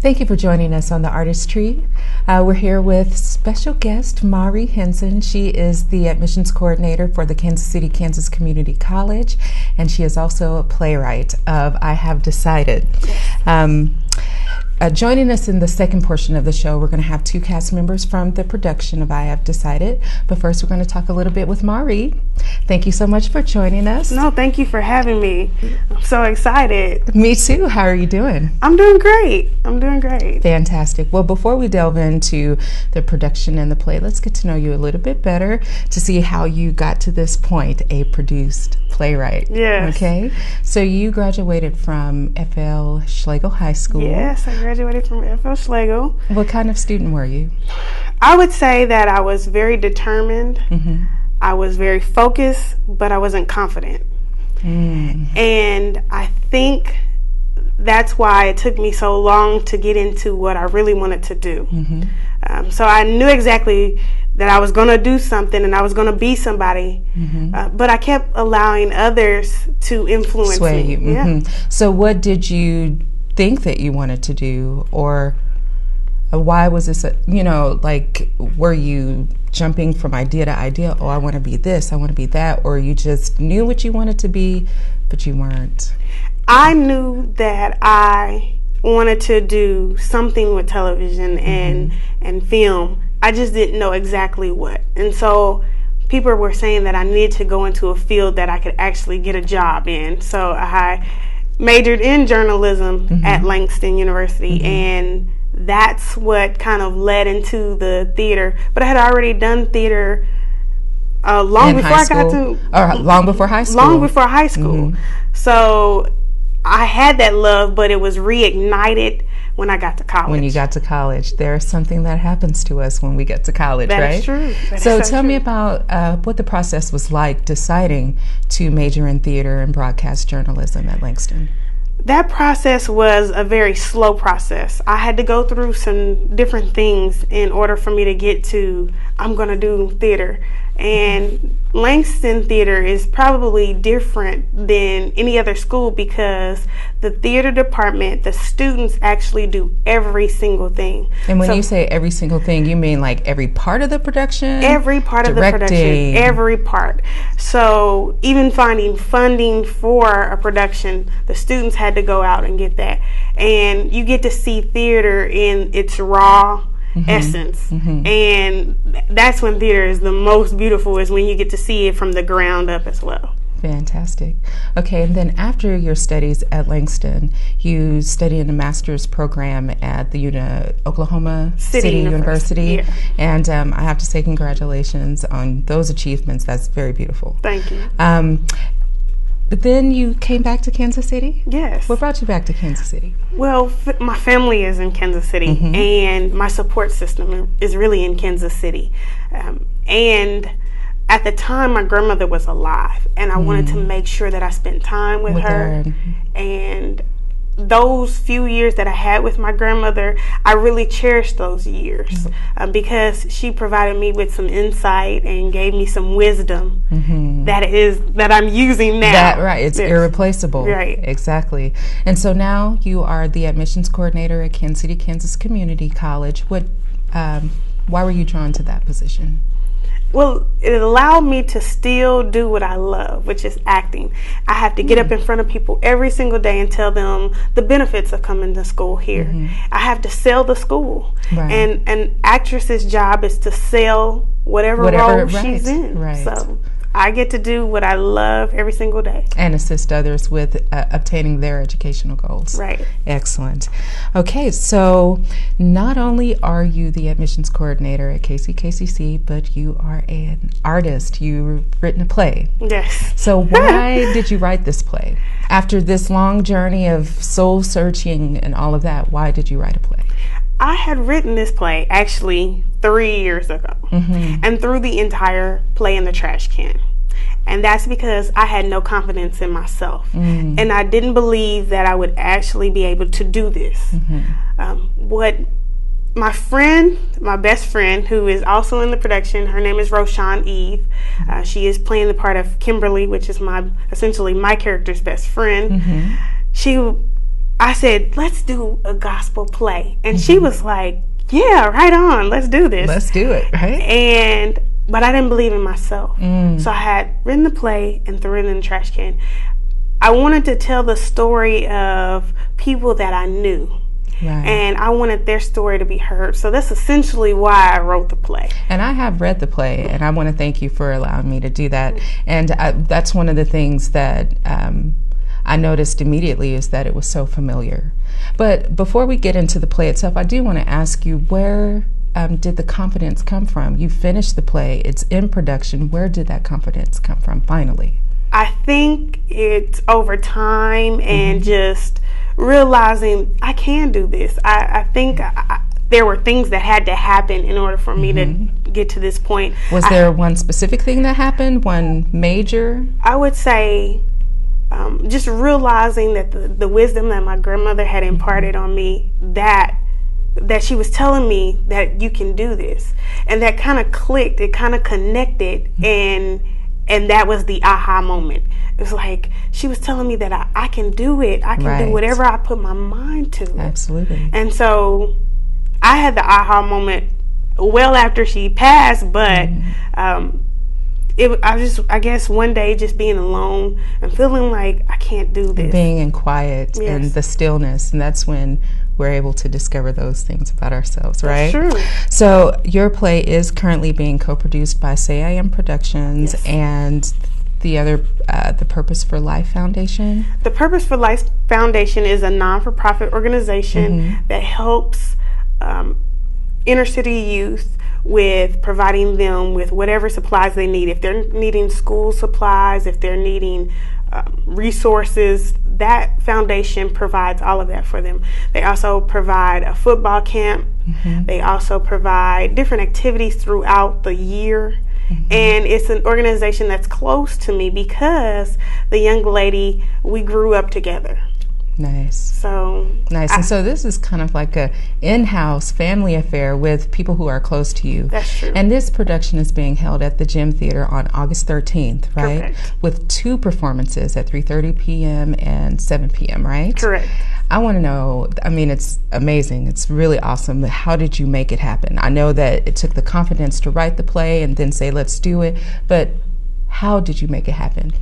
Thank you for joining us on the Artistry. We're here with special guest Mari Hinson. She is the admissions coordinator for the Kansas City, Kansas Community College, and she is also a playwright of I Have Decided. Joining us in the second portion of the show, we're going to have two cast members from the production of I Have Decided. But first, we're going to talk a little bit with Mari. Thank you so much for joining us. No, thank you for having me. I'm so excited. Me too. How are you doing? I'm doing great. I'm doing great. Fantastic. Well, before we delve into the production and the play, let's get to know you a little bit better to see how you got to this point, a produced playwright. Yes. Okay. So you graduated from F.L. Schlegel High School. Yes, I graduated from F.L. Schlegel. What kind of student were you? I would say that I was very determined. Mm-hmm. I was very focused, but I wasn't confident. And I think that's why it took me so long to get into what I really wanted to do. Mm-hmm. So I knew exactly that I was going to do something and I was going to be somebody, but I kept allowing others to influence Sway me. you. Yeah. Mm-hmm. So what did you think that you wanted to do, or why was this, were you jumping from idea to idea? Oh, I want to be this, I want to be that, or you just knew what you wanted to be, but you weren't? I knew that I wanted to do something with television and film. I just didn't know exactly what. And so people were saying that I needed to go into a field that I could actually get a job in. So I majored in journalism at Langston University, and that's what kind of led into the theater. But I had already done theater long before I got to... Or long before high school? Long before high school. So I had that love, but it was reignited when I got to college. When you got to college. There's something that happens to us when we get to college, right? That is true. So tell me about what the process was like deciding to major in theater and broadcast journalism at Langston. That process was a very slow process. I had to go through some different things in order for me to get to, I'm going to do theater. And Langston Theater is probably different than any other school because the theater department, the students actually do every single thing. And when you say every single thing, you mean like every part of the production? Every part of the production. Every part. So even finding funding for a production, the students had to go out and get that. And you get to see theater in its raw essence. And that's when theater is the most beautiful, is when you get to see it from the ground up as well. Fantastic. Okay, and then after your studies at Langston, you studied in a master's program at the Oklahoma City University. Yeah. And I have to say congratulations on those achievements. That's very beautiful. Thank you. But then you came back to Kansas City? Yes. What brought you back to Kansas City? Well, my family is in Kansas City, and my support system is really in Kansas City. And at the time, my grandmother was alive, and I wanted to make sure that I spent time with her. And those few years that I had with my grandmother, I really cherished those years because she provided me with some insight and gave me some wisdom that I'm using now. It's irreplaceable. Right. Exactly. And so now you are the admissions coordinator at Kansas City, Kansas Community College. Why were you drawn to that position? Well, it allowed me to still do what I love, which is acting. I have to get up in front of people every single day and tell them the benefits of coming to school here. I have to sell the school. And an actress's job is to sell whatever role she's in. So I get to do what I love every single day. And assist others with obtaining their educational goals. Right. Excellent. Okay, so not only are you the admissions coordinator at KCKCC, but you are an artist. You've written a play. Yes. So why did you write this play? After this long journey of soul searching and all of that, why did you write a play? I had written this play actually 3 years ago and threw the entire play in the trash can. And that's because I had no confidence in myself. And I didn't believe that I would actually be able to do this. What my friend, my best friend, who is also in the production, her name is Roshan Eve. She is playing the part of Kimberly, which is essentially my character's best friend. I said, let's do a gospel play. And she was like, yeah, right on. Let's do this. Let's do it, right? But I didn't believe in myself. So I had written the play and threw it in the trash can. I wanted to tell the story of people that I knew. Right. And I wanted their story to be heard. So that's essentially why I wrote the play. And I have read the play, and I want to thank you for allowing me to do that. And that's one of the things that I noticed immediately, is that it was so familiar. But before we get into the play itself, I do want to ask you, where did the confidence come from? You finished the play, it's in production. Where did that confidence come from finally? I think it's over time and just realizing I can do this. I think there were things that had to happen in order for me to get to this point. Was there one specific thing that happened, one major? I would say just realizing that the wisdom that my grandmother had imparted on me, that she was telling me that you can do this. And that kind of clicked, it kind of connected, and that was the aha moment. It was like she was telling me that I can do it. I can do whatever I put my mind to. Absolutely. And so I had the aha moment well after she passed, but I guess one day just being alone and feeling like I can't do this. Being in quiet and the stillness, and that's when we're able to discover those things about ourselves, right? That's true. So your play is currently being co-produced by Say I Am Productions and the other, the Purpose for Life Foundation. The Purpose for Life Foundation is a non-for-profit organization that helps inner city youth with providing them with whatever supplies they need. If they're needing school supplies, if they're needing resources, that foundation provides all of that for them. They also provide a football camp. They also provide different activities throughout the year. And it's an organization that's close to me because the young lady, we grew up together. Nice. So nice. And so this is kind of like a in-house family affair with people who are close to you. That's true. And this production is being held at the Gym Theater on August 13th, right? Correct. With 2 performances at 3:30 p.m. and 7 p.m., right? Correct. I want to know, I mean, it's amazing. It's really awesome. How did you make it happen? I know that it took the confidence to write the play and then say, let's do it. But how did you make it happen?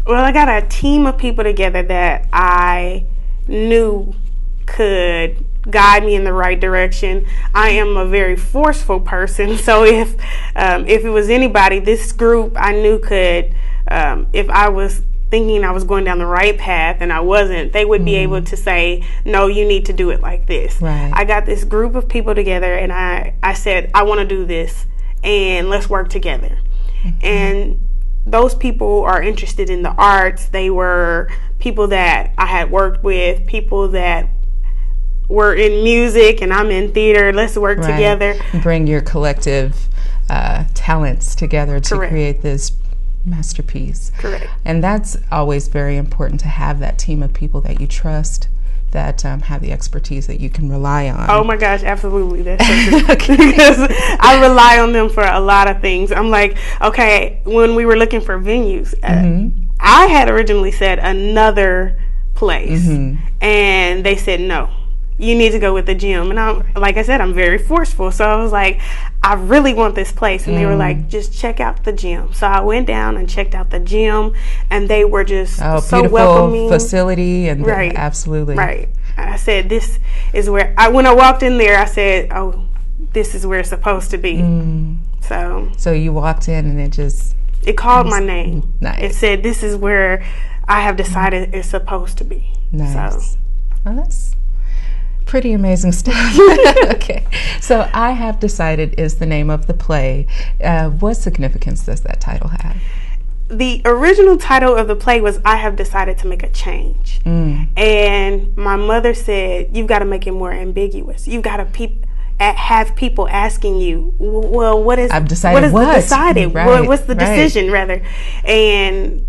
Well, I got a team of people together that I knew could guide me in the right direction. I am a very forceful person, so if it was anybody, this group I knew could, if I was thinking I was going down the right path and I wasn't, they would be able to say, no, you need to do it like this. Right. I got this group of people together and I said, I want to do this and let's work together. And those people are interested in the arts. They were people that I had worked with, people that were in music, and I'm in theater. Let's work together. Bring your collective talents together to create this masterpiece. Correct. And that's always very important, to have that team of people that you trust, that have the expertise that you can rely on. Oh my gosh, absolutely. That's so true. Because I rely on them for a lot of things. I'm like, okay, when we were looking for venues, I had originally said another place, and they said no. You need to go with the gym. And I'm, like I said, I'm very forceful. So I was like, I really want this place. And they were like, just check out the gym. So I went down and checked out the gym, and they were just so welcoming. Facility and absolutely. Right. I said, this is where, when I walked in there, I said, oh, this is where it's supposed to be. So you walked in and it called my name. Nice. It said, this is where I have decided it's supposed to be. Nice. So. Well, that's pretty amazing stuff. Okay, so I Have Decided is the name of the play. What significance does that title have? The original title of the play was I Have Decided to Make a Change. And my mother said, you've got to make it more ambiguous. You've got to have people asking you, well, what is I've decided what is decided? Right, what's the decision, rather? And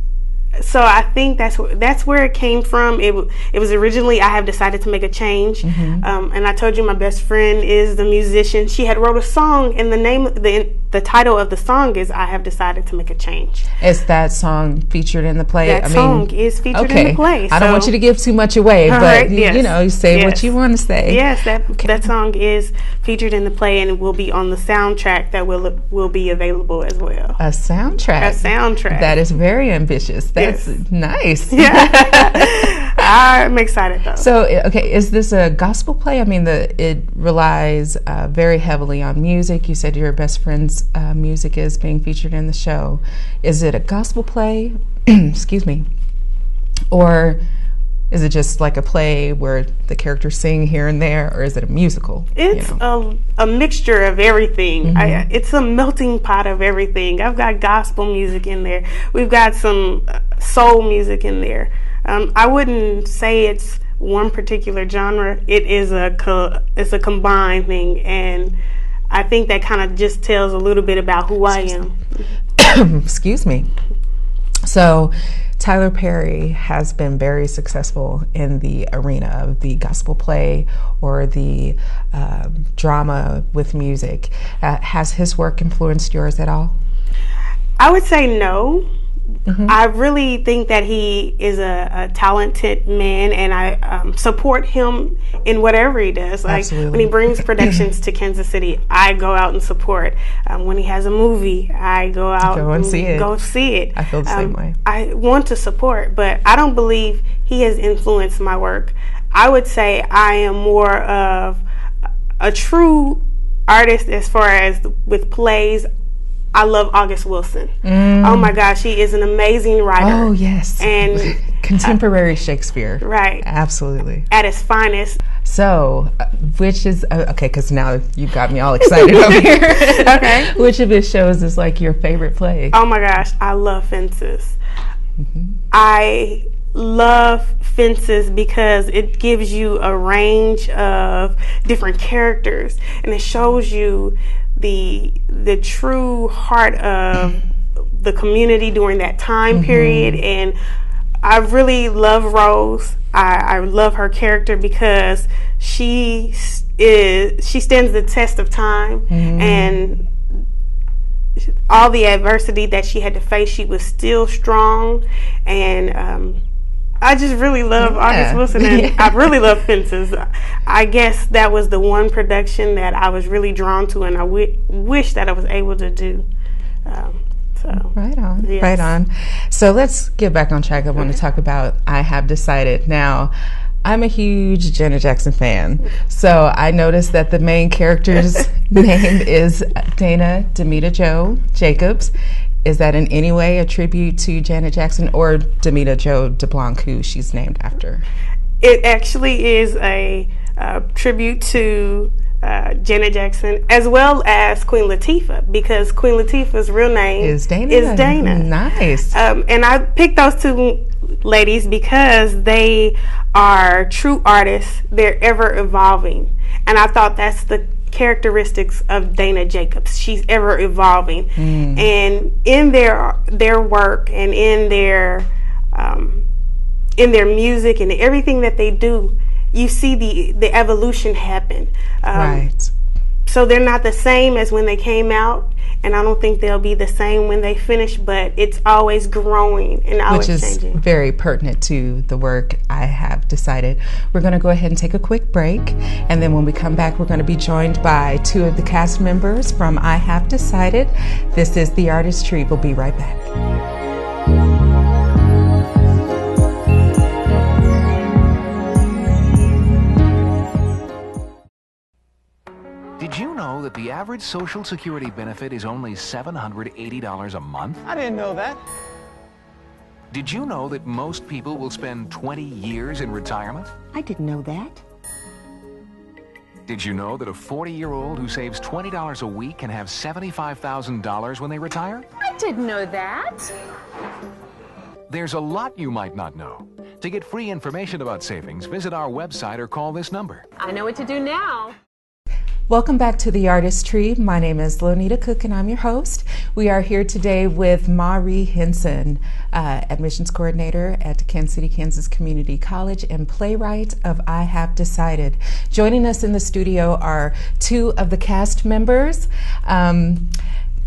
so I think that's where it came from. It was originally I Have Decided to Make a Change, and I told you my best friend is the musician. She had wrote a song, and the the title of the song is "I Have Decided to Make a Change." Is that song featured in the play? That song is featured in the play. I don't want you to give too much away, but right, yes. You say what you want to say. Yes, that song is featured in the play, and it will be on the soundtrack that will be available as well. A soundtrack. A soundtrack. That is very ambitious. That's nice. Yeah. I'm excited though. So, okay, is this a gospel play? I mean, it relies very heavily on music. You said your best friend's music is being featured in the show. Is it a gospel play? Excuse me. Or is it just like a play where the characters sing here and there, or is it a musical? It's a mixture of everything. Mm-hmm. It's a melting pot of everything. I've got gospel music in there. We've got some soul music in there. I wouldn't say it's one particular genre. It is it's a combined thing, and I think that kind of just tells a little bit about who I am. Excuse me. So, Tyler Perry has been very successful in the arena of the gospel play or the drama with music. Has his work influenced yours at all? I would say no. Mm-hmm. I really think that he is a talented man, and I support him in whatever he does. Like Absolutely. when he brings productions to Kansas City, I go out and support. When he has a movie, I go out and see it. I feel the same way. I want to support, but I don't believe he has influenced my work. I would say I am more of a true artist as far as with plays. I love August Wilson. Oh my gosh, she is an amazing writer. Oh yes, and contemporary Shakespeare. Right, absolutely at its finest. So, which is okay? Because now you got me all excited over here. Okay, which of his shows is like your favorite play? Oh my gosh, I love Fences. Mm-hmm. I love Fences because it gives you a range of different characters, and it shows you the true heart of the community during that time period. And I really love Rose. I love her character because she stands the test of time, and all the adversity that she had to face, she was still strong. And I just really love August Wilson, and I really love Fences. I guess that was the one production that I was really drawn to, and I wish that I was able to do. Right on, yes. Right on. So let's get back on track. I want to talk about I Have Decided. Now, I'm a huge Janet Jackson fan, so I noticed that the main character's name is Dana Demita Jo Jacobs. Is that in any way a tribute to Janet Jackson or Demita Jo DeBlanc, who she's named after? It actually is a tribute to Janet Jackson, as well as Queen Latifah, because Queen Latifah's real name is Dana. Nice. And I picked those two ladies because they are true artists. They're ever evolving, and I thought that's the characteristics of Dana Jacobs. She's ever evolving, and in their work and in their music and everything that they do, you see the evolution happen. Right. So they're not the same as when they came out, and I don't think they'll be the same when they finish, but it's always growing and always changing. Which is very pertinent to the work I Have Decided. We're going to go ahead and take a quick break, and then when we come back, we're going to be joined by two of the cast members from I Have Decided. This is The Artist Tree. We'll be right back. Did you know that the average Social Security benefit is only $780 a month? I didn't know that. Did you know that most people will spend 20 years in retirement? I didn't know that. Did you know that a 40-year-old who saves $20 a week can have $75,000 when they retire? I didn't know that. There's a lot you might not know. To get free information about savings, visit our website or call this number. I know what to do now. Welcome back to The Artist Tree. My name is Lonita Cook and I'm your host. We are here today with Marie Hinson, admissions coordinator at Kansas City, Kansas Community College and playwright of I Have Decided. Joining us in the studio are two of the cast members.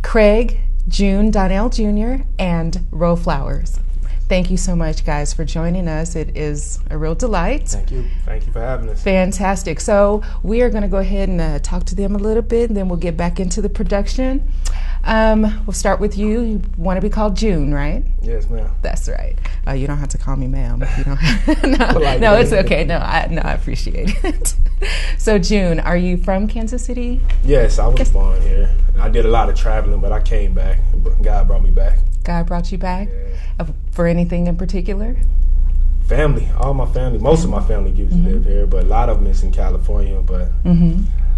Craig, June Donnell Jr., and Ro Flowers. Thank you so much, guys, for joining us. It is a real delight. Thank you. Thank you for having us. Fantastic. So we are going to go ahead and talk to them a little bit, and then we'll get back into the production. We'll start with you. You want to be called June, right? Yes, ma'am. That's right. You don't have to call me ma'am. You don't no, it's okay. No, I appreciate it. So, June, are you from Kansas City? Yes, I was born here. I did a lot of traveling, but I came back. God brought me back. God brought you back? Yeah. For anything in particular? Family. All my family. Most of my family used to live here, but a lot of them is in California. But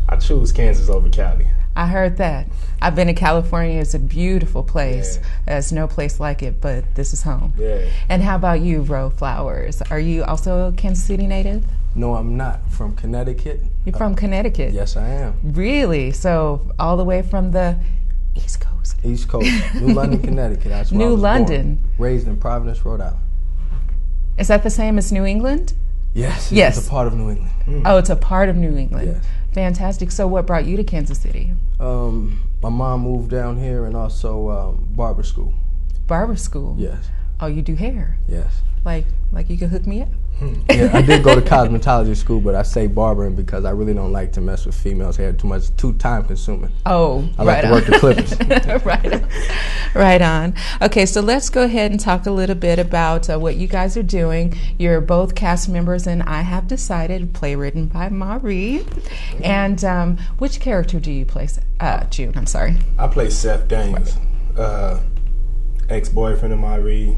I choose Kansas over Cali. I heard that. I've been to California. It's a beautiful place. Yeah. There's no place like it, but this is home. Yeah. And how about you, Ro Flowers? Are you also a Kansas City native? No, I'm not. From Connecticut. You're from Connecticut? Yes, I am. Really? So all the way from the East Coast? East Coast. New London, Connecticut. That's where I was London. Born. Raised in Providence, Rhode Island. Is that the same as New England? Yes. Yes. It's a part of New England. Oh, it's a part of New England. Yes. Fantastic. So what brought you to Kansas City? My mom moved down here, and also barber school. Barber school? Yes. Oh, you do hair? Yes. Like you could hook me up? Yeah, I did go to cosmetology school, but I say barbering because I really don't like to mess with females' hair too time consuming. Oh, I like to work the clippers. Right on. Right on. Okay, so let's go ahead and talk a little bit about what you guys are doing. You're both cast members in I Have Decided, play written by Ma Reed. And which character do you play? June, I'm sorry. I play Seth Daniels, ex-boyfriend of Ma Reed.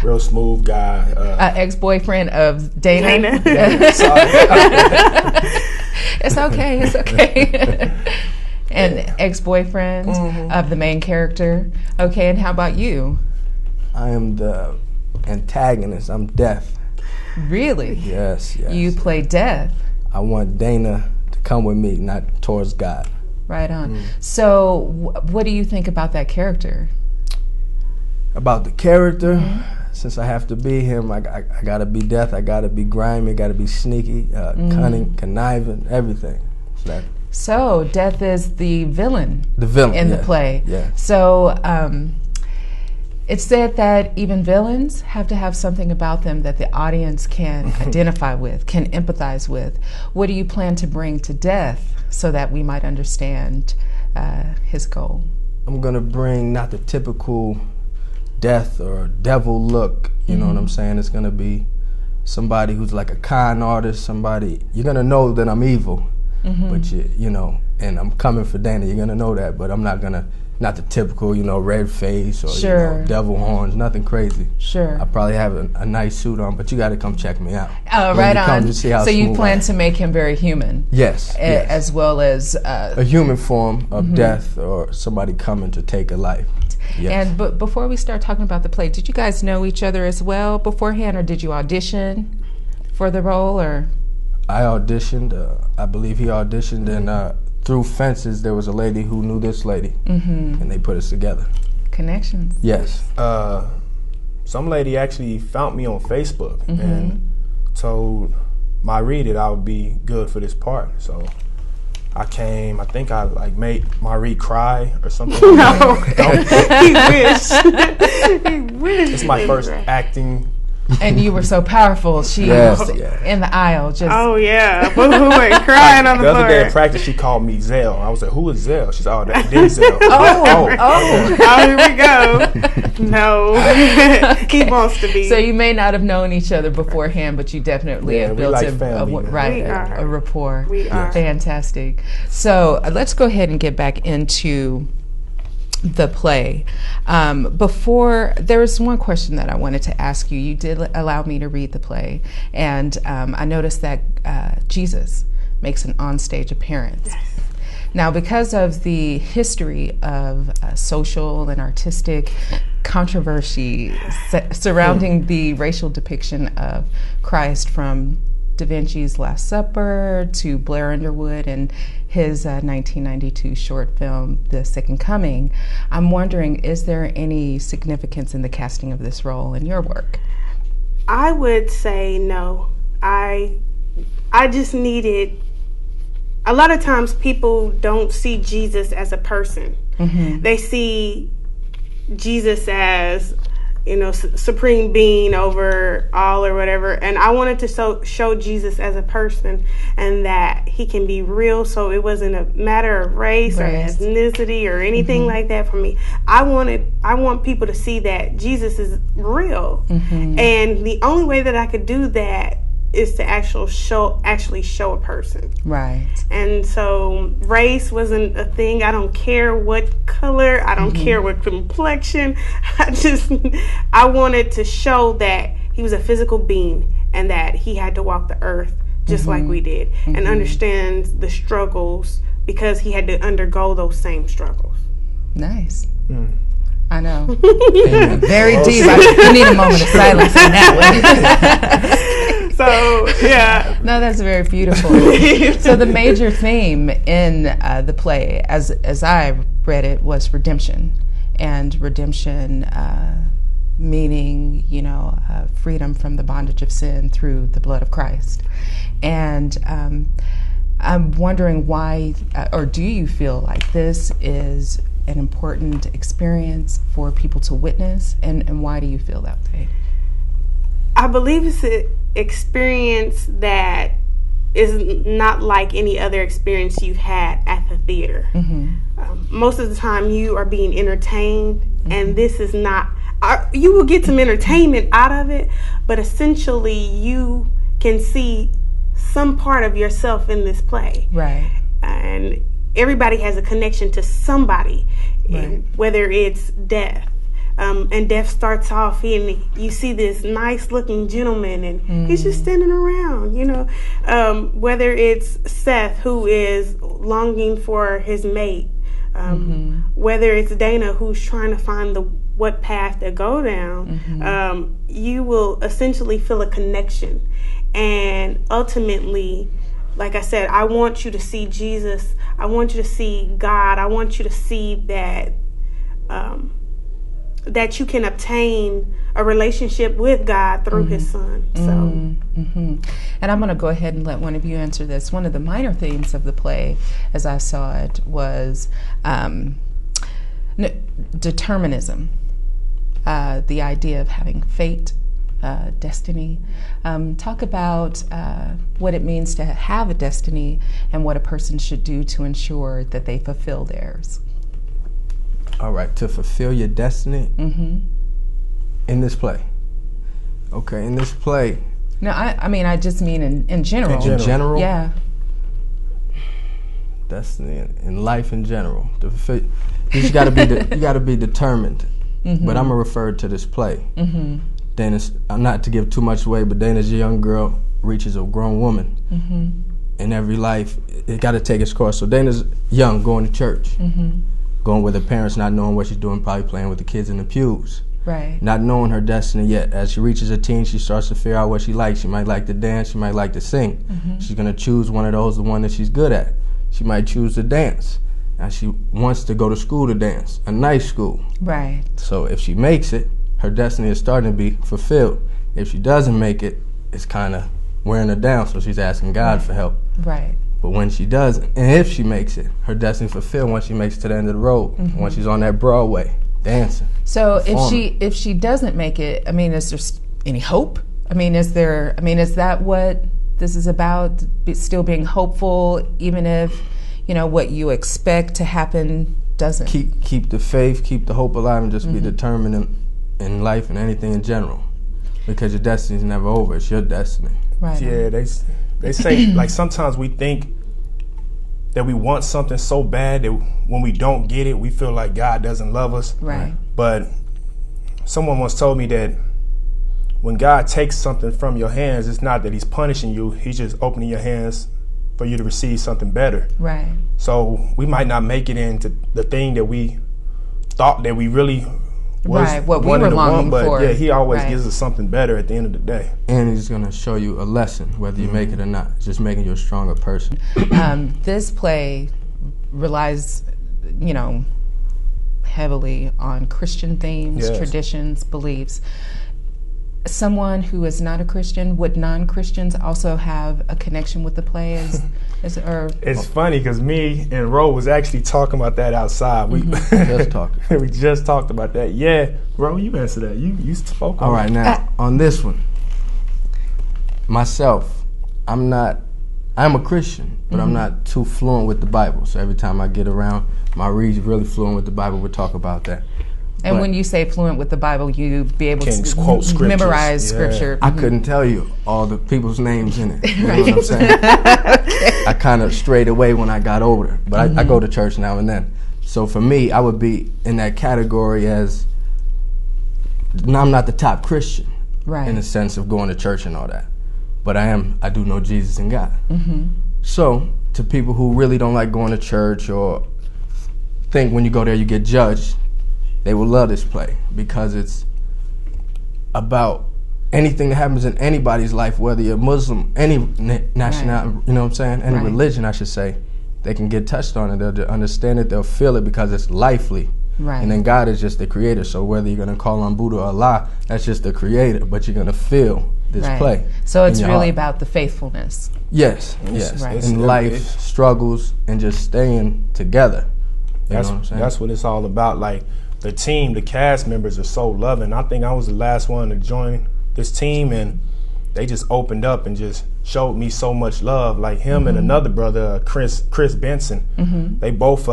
Real smooth guy. Ex-boyfriend of Dana. Sorry. It's okay. It's okay. And ex-boyfriend of the main character. Okay, and how about you? I am the antagonist. I'm Death. Really? Yes, yes. You play Death. I want Dana to come with me, not towards God. Right on. So what do you think about that character? About the character, since I have to be him, I gotta be Death, I gotta be grimy, I gotta be sneaky, cunning, conniving, everything. So Death is the villain. The villain in the play. Yeah. So it's said that even villains have to have something about them that the audience can identify with, can empathize with. What do you plan to bring to Death so that we might understand his goal? I'm gonna bring not the typical Death or devil look, you know what I'm saying? It's gonna be somebody who's like a con artist, somebody, you're gonna know that I'm evil, but you know, and I'm coming for Dana, you're gonna know that, but I'm not the typical, red face or devil horns, nothing crazy. Sure. I probably have a nice suit on, but you gotta come check me out. Oh, right on. To see how so you plan I am. to make him very human? Yes. As well as a human form of death or somebody coming to take a life. Yes. And but before we start talking about the play, did you guys know each other as well beforehand, or did you audition for the role? Or I auditioned. I believe he auditioned, and through Fences, there was a lady who knew this lady, and they put us together. Connections. Yes. Some lady actually found me on Facebook and told Ma Reed that I would be good for this part. So I came. I think I made Ma Reed cry or something. No, he wished. He wished. It's my first acting. And you were so powerful. She was in the aisle. Just boo-hooing, crying on the The floor. other day in practice, she called me Zell. I was like, "Who is Zell?" She said, "Oh, that's Denzel." Here we go. No, he wants to be. So you may not have known each other beforehand, but you definitely have built a rapport. We are. Fantastic. So let's go ahead and get back into the play. Before, there was one question that I wanted to ask you. You did allow me to read the play, and I noticed that Jesus makes an onstage appearance. Yes. Now, because of the history of social and artistic controversy surrounding the racial depiction of Christ, from Da Vinci's Last Supper to Blair Underwood and his 1992 short film, The Second Coming, I'm wondering, is there any significance in the casting of this role in your work? I would say no. I just needed. A lot of times people don't see Jesus as a person. They see Jesus as, you know, supreme being over all or whatever. And I wanted to show Jesus as a person and that he can be real. So it wasn't a matter of race or ethnicity or anything like that for me. I want people to see that Jesus is real. And the only way that I could do that is to actually show a person. Right. And so race wasn't a thing. I don't care what color. I don't care what complexion. I wanted to show that he was a physical being and that he had to walk the earth just like we did and understand the struggles because he had to undergo those same struggles. Nice. I know. Very deep. We need a moment of silence on that one. So, yeah. No, that's very beautiful. So the major theme in the play, as I read it, was redemption. And redemption meaning, you know, freedom from the bondage of sin through the blood of Christ. And I'm wondering why, or do you feel like this is an important experience for people to witness, and why do you feel that way? I believe it's an experience that is not like any other experience you've had at the theater. Most of the time you are being entertained, and this is not, you will get some entertainment out of it, but essentially you can see some part of yourself in this play. Right. And everybody has a connection to somebody, whether it's death. And death starts off, and you see this nice looking gentleman, and he's just standing around, you know. Whether it's Seth, who is longing for his mate, whether it's Dana, who's trying to find what path to go down, you will essentially feel a connection. And ultimately, like I said, I want you to see Jesus. I want you to see God. I want you to see that that you can obtain a relationship with God through His Son. So, and I'm going to go ahead and let one of you answer this. One of the minor themes of the play, as I saw it, was determinism, the idea of having fate. Destiny. Talk about what it means to have a destiny and what a person should do to ensure that they fulfill theirs. All right, to fulfill your destiny in this play. Okay, in this play. No, I mean, I just mean in general. In general? Yeah. Destiny in life in general. To fulfill, you got to be determined. But I'm gonna refer to this play. Dana's, not to give too much away, but Dana's a young girl reaches a grown woman. In every life, it got to take its course. So Dana's young, going to church, going with her parents, not knowing what she's doing, probably playing with the kids in the pews. Right. Not knowing her destiny yet. As she reaches a teen, she starts to figure out what she likes. She might like to dance. She might like to sing. She's going to choose one of those, the one that she's good at. She might choose to dance. Now she wants to go to school to dance, a nice school. Right. So if she makes it, her destiny is starting to be fulfilled. If she doesn't make it, it's kind of wearing her down, so she's asking God for help. Right. But when she does, and if she makes it, her destiny is fulfilled once she makes it to the end of the road, once she's on that Broadway dancing. So if she doesn't make it, I mean, is there any hope? I mean, is that what this is about? Still being hopeful, even if, you know, what you expect to happen doesn't. Keep the faith, keep the hope alive, and just be determined in life and anything in general, because your destiny is never over. It's your destiny. Right. Yeah, they say, like, sometimes we think that we want something so bad that when we don't get it, we feel like God doesn't love us. Right. But someone once told me that when God takes something from your hands, it's not that He's punishing you. He's just opening your hands for you to receive something better. Right. So we might not make it into the thing that we thought that we really was what we were longing for. But yeah, He always gives us something better at the end of the day. And He's going to show you a lesson, whether you make it or not. It's just making you a stronger person. This play relies, you know, heavily on Christian themes, traditions, beliefs. Do you feel like someone who is not a Christian, would non-Christians also have a connection with the play? It's funny because me and Ro was actually talking about that outside. We Just talking. we just talked about that. Yeah, Ro, you answer that. You spoke on All right, now on this one, myself, I'm a Christian, but I'm not too fluent with the Bible. So every time I get around, my read's really fluent with the Bible. We'll talk about that. And But when you say fluent with the Bible, you be able Can to quote scriptures. memorize Yeah. scripture. I couldn't tell you all the people's names in it. You know what I'm saying? I kind of strayed away when I got older, but I go to church now and then. So for me, I would be in that category as, I'm not the top Christian Right. in the sense of going to church and all that, but I do know Jesus and God. So to people who really don't like going to church or think when you go there you get judged, they will love this play because it's about anything that happens in anybody's life, whether you're Muslim, any nationality, you know what I'm saying, any Right. religion, I should say. They can get touched on it, they'll understand it, they'll feel it because it's lively. Right. And then God is just the creator, so whether you're going to call on Buddha or Allah, that's just the creator, but you're going to feel this Right. play. So in it's your really heart. about the faithfulness. Yes, yes. Right. In life, struggles, and just staying together. You know what I'm saying? That's what it's all about. Like the team, the cast members are so loving. I think I was the last one to join this team, and they just opened up and just showed me so much love. Like him and another brother, Chris Benson. They both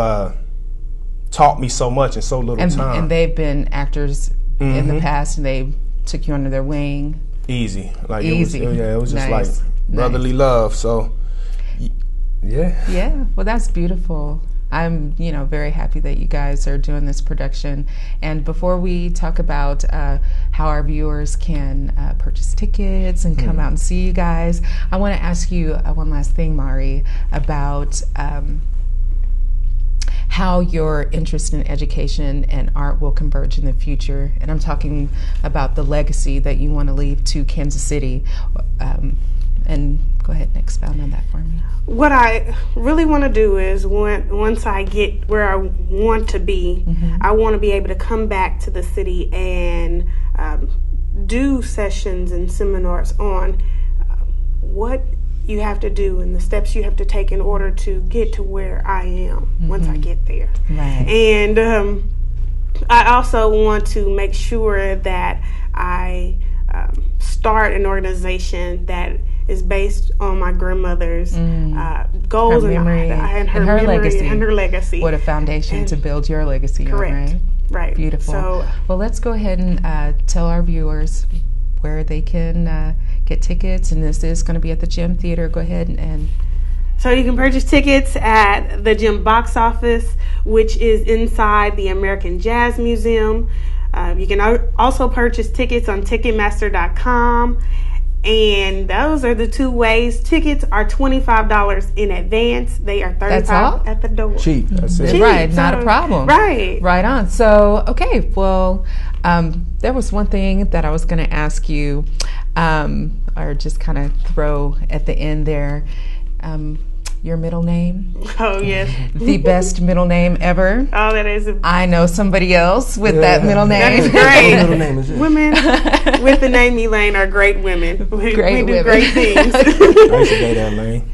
taught me so much in so little time. And they've been actors in the past, and they took you under their wing. Easy, like Easy. It was just Nice. like brotherly love. So, yeah. Yeah, well, that's beautiful. I'm, very happy that you guys are doing this production. And before we talk about how our viewers can purchase tickets and come out and see you guys, I want to ask you one last thing, Mari, about how your interest in education and art will converge in the future. And I'm talking about the legacy that you want to leave to Kansas City. And go ahead and expound on that for me. What I really want to do is once I get where I want to be, I want to be able to come back to the city and do sessions and seminars on what you have to do and the steps you have to take in order to get to where I am once I get there. Right. And I also want to make sure that I start an organization that is based on my grandmother's goals Her memory and her and her memory legacy. and her legacy. What a foundation to build your legacy Correct. on, right? Right. Beautiful. So, well, let's go ahead and tell our viewers where they can get tickets. And this is going to be at the Gym Theater. Go ahead and So you can purchase tickets at the Gym box office, which is inside the American Jazz Museum. You can also purchase tickets on Ticketmaster.com. And those are the two ways. Tickets are $25 in advance. They are That's all? $35 at the door. Cheap. That's it. Cheap. right, not a So- problem. Right. Right on. So, okay, well, there was one thing that I was going to ask you, or just kind of throw at the end there. Your middle name, Oh, yes. the best middle name ever. Oh, that is I know somebody else with that middle name. That's What great. middle name is it? Women with the name Elaine are great women. We Great do women. great things. I used to date that lane.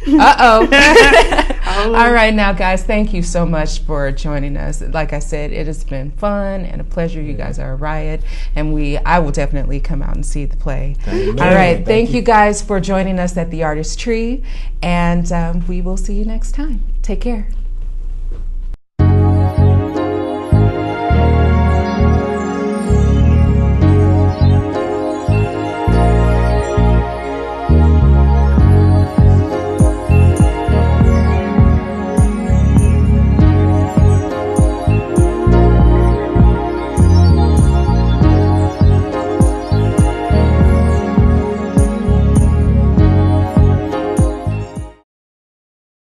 All right, now, guys, thank you so much for joining us. Like I said, it has been fun and a pleasure. You guys are a riot, and I will definitely come out and see the play. Amen. All right, Thank thank you. you guys for joining us at the Artist Tree, and we will see you next time. Take care.